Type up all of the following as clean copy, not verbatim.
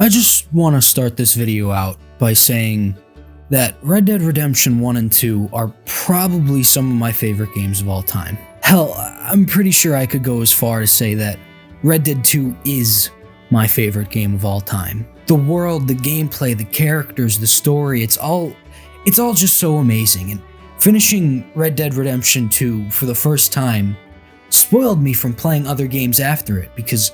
I just want to start this video out by saying that Red Dead Redemption 1 and 2 are probably some of my favorite games of all time. Hell, I'm pretty sure I could go as far as say that Red Dead 2 is my favorite game of all time. The world, the gameplay, the characters, the story, it's all just so amazing, and finishing Red Dead Redemption 2 for the first time spoiled me from playing other games after it because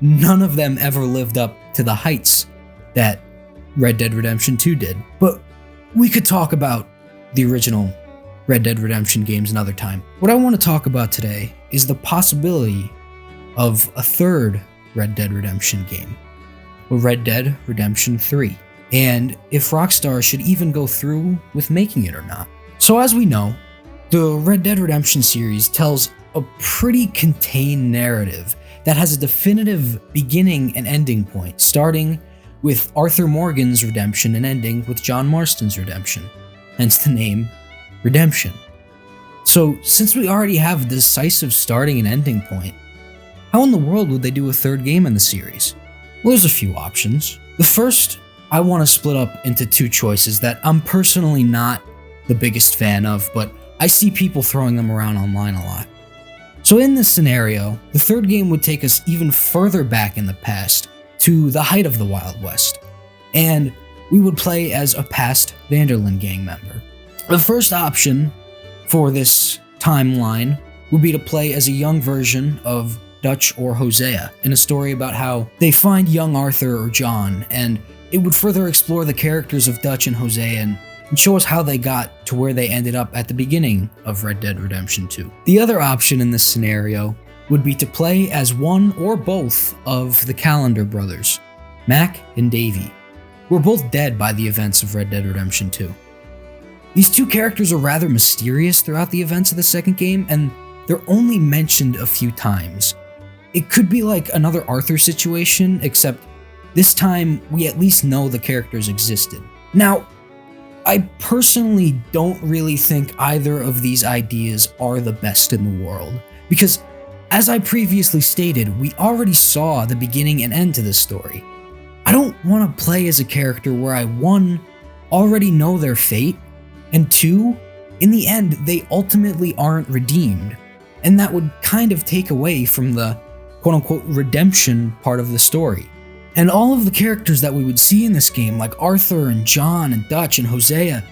none of them ever lived up to the heights that Red Dead Redemption 2 did. But we could talk about the original Red Dead Redemption games another time. What I want to talk about today is the possibility of a third Red Dead Redemption game, Red Dead Redemption 3, and if Rockstar should even go through with making it or not. So as we know, the Red Dead Redemption series tells a pretty contained narrative that has a definitive beginning and ending point, starting with Arthur Morgan's redemption and ending with John Marston's redemption, hence the name Redemption. So since we already have a decisive starting and ending point, how in the world would they do a third game in the series? Well, there's a few options. The first, I want to split up into two choices that I'm personally not the biggest fan of, but I see people throwing them around online a lot. So in this scenario, the third game would take us even further back in the past, to the height of the Wild West, and we would play as a past Vanderlyn gang member. The first option for this timeline would be to play as a young version of Dutch or Hosea, in a story about how they find young Arthur or John, and it would further explore the characters of Dutch and Hosea and show us how they got to where they ended up at the beginning of Red Dead Redemption 2. The other option in this scenario would be to play as one or both of the Calendar brothers, Mac and Davey, who were both dead by the events of Red Dead Redemption 2. These two characters are rather mysterious throughout the events of the second game, and they're only mentioned a few times. It could be like another Arthur situation, except this time we at least know the characters existed. Now, I personally don't really think either of these ideas are the best in the world, because as I previously stated, we already saw the beginning and end to this story. I don't want to play as a character where I, one, already know their fate, and two, in the end, they ultimately aren't redeemed, and that would kind of take away from the quote-unquote redemption part of the story. And all of the characters that we would see in this game, like Arthur and John and Dutch and Hosea,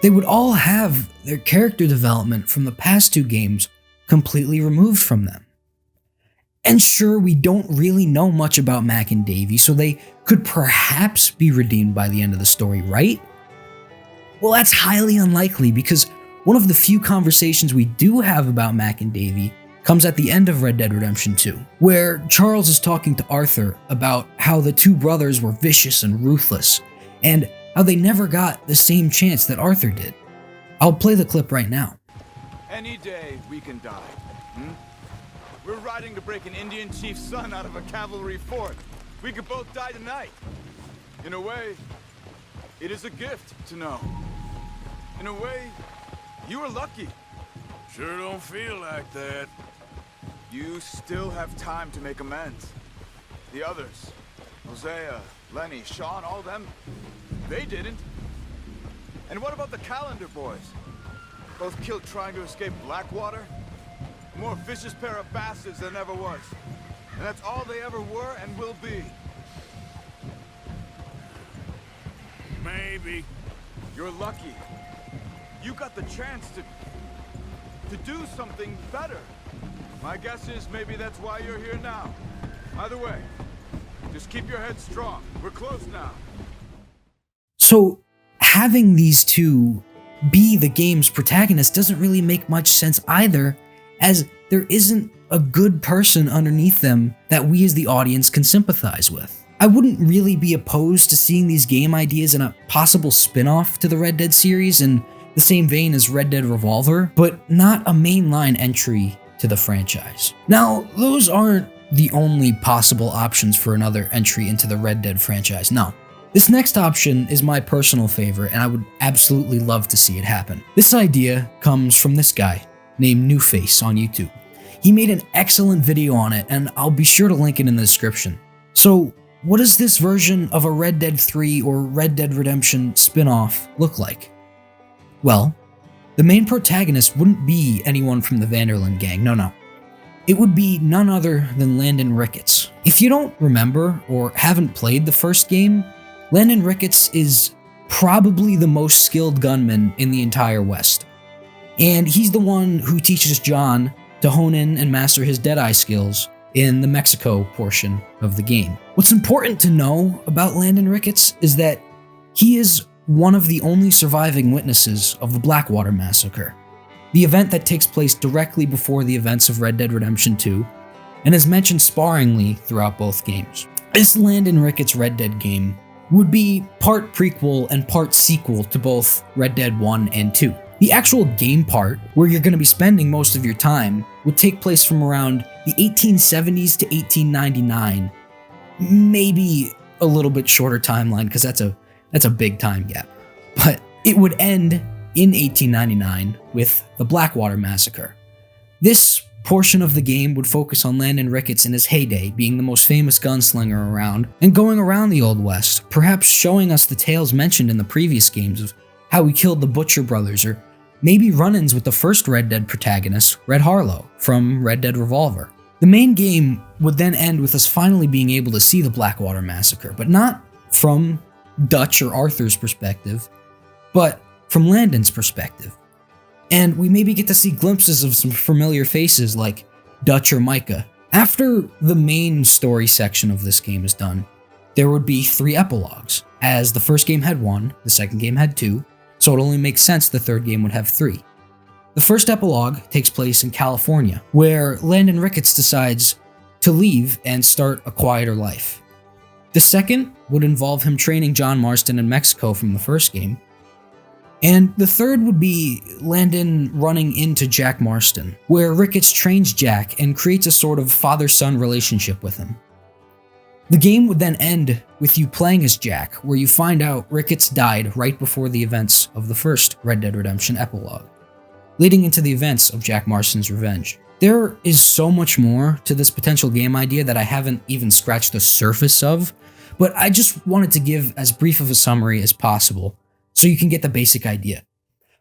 they would all have their character development from the past two games completely removed from them. And sure, we don't really know much about Mac and Davey, so they could perhaps be redeemed by the end of the story, right? Well, that's highly unlikely, because one of the few conversations we do have about Mac and Davey comes at the end of Red Dead Redemption 2, where Charles is talking to Arthur about how the two brothers were vicious and ruthless, and how they never got the same chance that Arthur did. I'll play the clip right now. Any day we can die. We're riding to break an Indian chief's son out of a cavalry fort. We could both die tonight. In a way, it is a gift to know. In a way, you are lucky. Sure don't feel like that. You still have time to make amends. The others, Hosea, Lenny, Sean, all them, they didn't. And what about the Calendar boys? Both killed trying to escape Blackwater? A more vicious pair of bastards than ever was. And that's all they ever were and will be. Maybe. You're lucky. You got the chance to do something better. My guess is maybe that's why you're here now. Either way, just keep your head strong. We're close now. So, having these two be the game's protagonist doesn't really make much sense either, as there isn't a good person underneath them that we as the audience can sympathize with. I wouldn't really be opposed to seeing these game ideas in a possible spin-off to the Red Dead series in the same vein as Red Dead Revolver, but not a mainline entry to the franchise. Now, those aren't the only possible options for another entry into the Red Dead franchise, no. This next option is my personal favorite, and I would absolutely love to see it happen. This idea comes from this guy, named Newface on YouTube. He made an excellent video on it, and I'll be sure to link it in the description. So, what does this version of a Red Dead 3 or Red Dead Redemption spin-off look like? Well, the main protagonist wouldn't be anyone from the Vanderlyn gang, no. It would be none other than Landon Ricketts. If you don't remember or haven't played the first game, Landon Ricketts is probably the most skilled gunman in the entire West. And he's the one who teaches John to hone in and master his Deadeye skills in the Mexico portion of the game. What's important to know about Landon Ricketts is that he is one of the only surviving witnesses of the Blackwater Massacre, the event that takes place directly before the events of Red Dead Redemption 2, and is mentioned sparingly throughout both games. This Landon Ricketts Red Dead game would be part prequel and part sequel to both Red Dead 1 and 2. The actual game part, where you're going to be spending most of your time, would take place from around the 1870s to 1899. Maybe a little bit shorter timeline, because that's a big time gap. But it would end in 1899 with the Blackwater Massacre. This portion of the game would focus on Landon Ricketts in his heyday, being the most famous gunslinger around, and going around the Old West, perhaps showing us the tales mentioned in the previous games of how he killed the Butcher Brothers, or maybe run-ins with the first Red Dead protagonist, Red Harlow, from Red Dead Revolver. The main game would then end with us finally being able to see the Blackwater Massacre, but not from Dutch or Arthur's perspective, but from Landon's perspective. And we maybe get to see glimpses of some familiar faces like Dutch or Micah. After the main story section of this game is done, there would be 3 epilogues, as the first game had 1, the second game had 2, so it only makes sense the third game would have 3. The first epilogue takes place in California, where Landon Ricketts decides to leave and start a quieter life. The second would involve him training John Marston in Mexico from the first game, and the third would be Landon running into Jack Marston, where Ricketts trains Jack and creates a sort of father-son relationship with him. The game would then end with you playing as Jack, where you find out Ricketts died right before the events of the first Red Dead Redemption epilogue, leading into the events of Jack Marston's revenge. There is so much more to this potential game idea that I haven't even scratched the surface of, but I just wanted to give as brief of a summary as possible, so you can get the basic idea.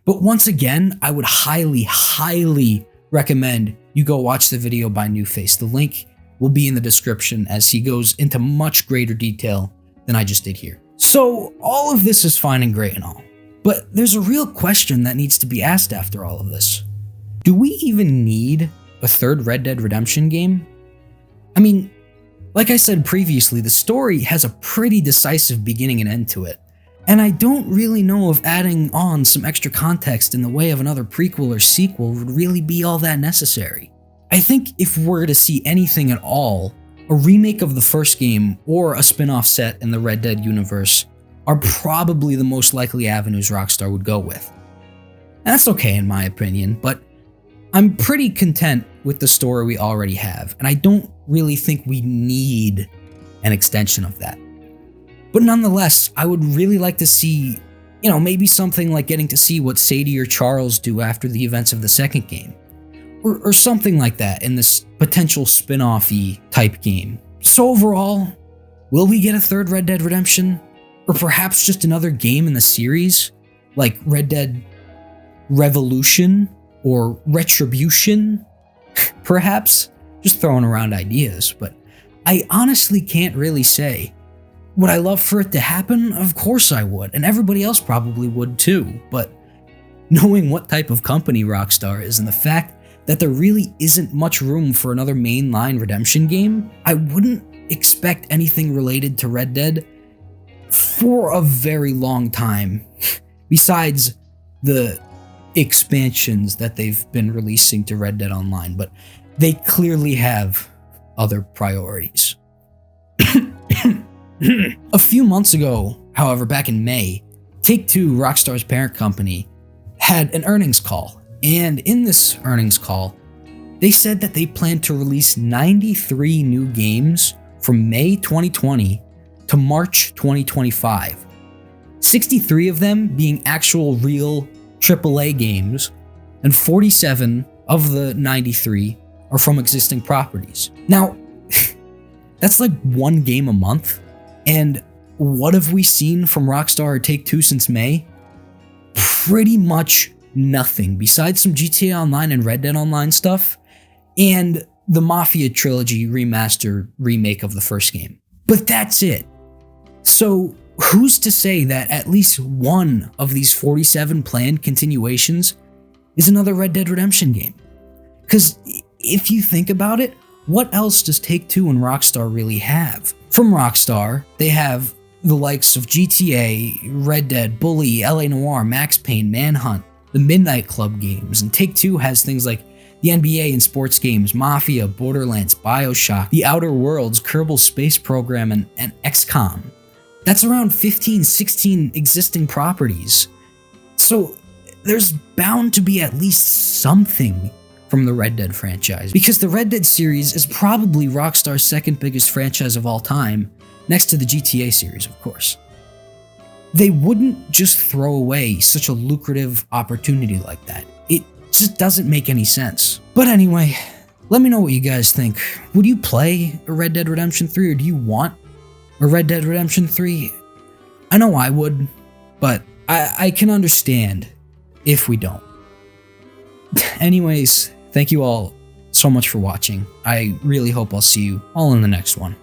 But once again, I would highly recommend you go watch the video by Newface. The link will be in the description, as he goes into much greater detail than I just did here. So all of this is fine and great and all, but there's a real question that needs to be asked after all of this. Do we even need a third Red Dead Redemption game? I mean, like I said previously, the story has a pretty decisive beginning and end to it. And I don't really know if adding on some extra context in the way of another prequel or sequel would really be all that necessary. I think if we're to see anything at all, a remake of the first game or a spin-off set in the Red Dead universe are probably the most likely avenues Rockstar would go with. And that's okay in my opinion, but I'm pretty content with the story we already have, and I don't really think we need an extension of that. But nonetheless, I would really like to see, maybe something like getting to see what Sadie or Charles do after the events of the second game. Or something like that in this potential spin-off-y type game. So overall, will we get a third Red Dead Redemption? Or perhaps just another game in the series? Like Red Dead Revolution? Or Retribution? Perhaps? Just throwing around ideas, but I honestly can't really say. Would I love for it to happen? Of course I would, and everybody else probably would too, but knowing what type of company Rockstar is and the fact that there really isn't much room for another mainline redemption game, I wouldn't expect anything related to Red Dead for a very long time, besides the expansions that they've been releasing to Red Dead Online, but they clearly have other priorities. A few months ago, however, back in May, Take-Two, Rockstar's parent company, had an earnings call, and in this earnings call, they said that they plan to release 93 new games from May 2020 to March 2025, 63 of them being actual real AAA games, and 47 of the 93 are from existing properties. Now, that's like one game a month. And what have we seen from Rockstar or Take-Two since May? Pretty much nothing, besides some GTA Online and Red Dead Online stuff, and the Mafia Trilogy remaster remake of the first game. But that's it. So who's to say that at least one of these 47 planned continuations is another Red Dead Redemption game? Because if you think about it, what else does Take-Two and Rockstar really have? From Rockstar, they have the likes of GTA, Red Dead, Bully, LA Noire, Max Payne, Manhunt, the Midnight Club games, and Take-Two has things like the NBA and sports games, Mafia, Borderlands, BioShock, The Outer Worlds, Kerbal Space Program, and XCOM. That's around 15, 16 existing properties. So there's bound to be at least something from the Red Dead franchise, because the Red Dead series is probably Rockstar's second biggest franchise of all time, next to the GTA series, of course. They wouldn't just throw away such a lucrative opportunity like that. It just doesn't make any sense. But anyway, let me know what you guys think. Would you play a Red Dead Redemption 3, or do you want a Red Dead Redemption 3? I know I would, but I can understand if we don't. Anyways, thank you all so much for watching. I really hope I'll see you all in the next one.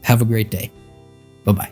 Have a great day. Bye-bye.